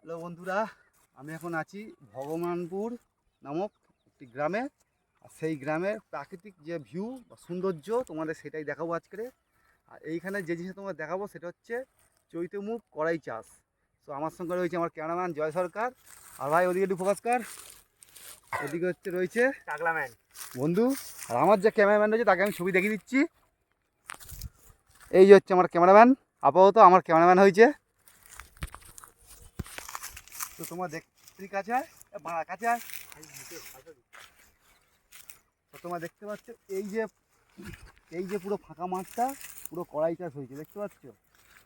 Hello বন্ধুরা, আমি এখন আছি ভগবানপুর নামক একটি গ্রামে। আর সেই গ্রামের প্রাকৃতিক যে ভিউ বা সৌন্দর্য তোমাদের সেটাই দেখাবো আজকে। আর এইখানে যে জিনিসটা তোমাদের দেখাবো সেটা হচ্ছে চৈতমুখ কড়াই চাষ। তো আমার সঙ্গে রয়েছে আমার ক্যামেরাম্যান জয় সরকার। আর ভাই ওদিকে একটু ফোকাস কর, ওদিকে রয়েছে টাকলাম্যান বন্ধু। আর আমার যে ক্যামেরাম্যান রয়েছে তাকে আমি ছবি দেখিয়ে দিচ্ছি। এই যে হচ্ছে আমার ক্যামেরাম্যান, আপাতত আমার ক্যামেরাম্যান হয়েছে। তো তোমার দেখতে কাছে আয়, বাড়া কাছে আয়। তো তোমরা দেখতে পাচ্ছ এই যে পুরো ফাঁকা মাঠটা পুরো কড়াই চাষ হয়েছে, দেখতে পাচ্ছ?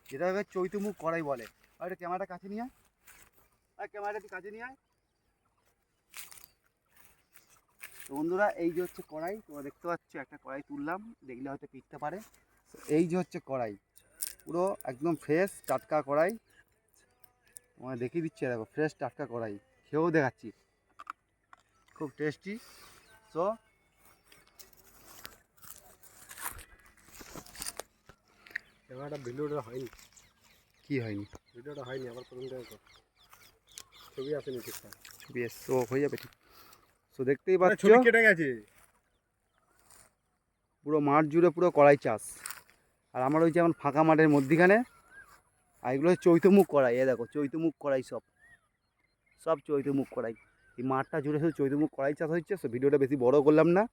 যেটা চৈতমুখ কড়াই বলে। আর এটা ক্যামেরাটা কাছে নিয়ে আয়, আর ক্যামেরাটা একটু কাছে নিয়ে আয়। তো বন্ধুরা, এই যে হচ্ছে কড়াই, তোমরা দেখতে পাচ্ছ একটা কড়াই তুললাম, দেখলে হয়তো পিটতে পারে। এই যে হচ্ছে কড়াই, পুরো একদম ফ্রেশ টাটকা কড়াই। তোমায় দেখিয়ে দিচ্ছি, দেখো ফ্রেশ টাটকা কড়াই, খেয়েও দেখাচ্ছি, খুব টেস্টি। সো ক্যামেরাটা ভিডিওটা হয়নি। কি হয়নি? ভিডিওটা হয়নি, আবার প্রথম থেকে কর। ছবি আসেনি ঠিকঠাক। ছবি এসো হয়ে যাবে ঠিক। সো দেখতেই পাচ্ছ ছবি কেটে গেছে। পুরো মাঠ জুড়ে পুরো কড়াই চাষ। আর আমার ওই যেমন ফাঁকা মাঠের মধ্যিখানে, আর এগুলো হচ্ছে চৈতমুখ কড়াই। এ দেখো চৈতমুখ কড়াই, সব চৈতমুখ কড়াই। এই মাঠটা জুড়ে শুধু চৈতমুখ কড়াই চাষ হচ্ছে। সো ভিডিওটা বেশি বড় করলাম না,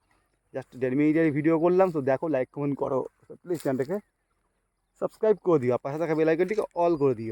জাস্ট 1.5 মিনিটের ভিডিও করলাম। তো দেখো, লাইক কমেন্ট করো, প্লিজ চ্যানেলটাকে সাবস্ক্রাইব করে দিও, আর পাশে থাকা বেল আইকনটিকে অল করে দিও।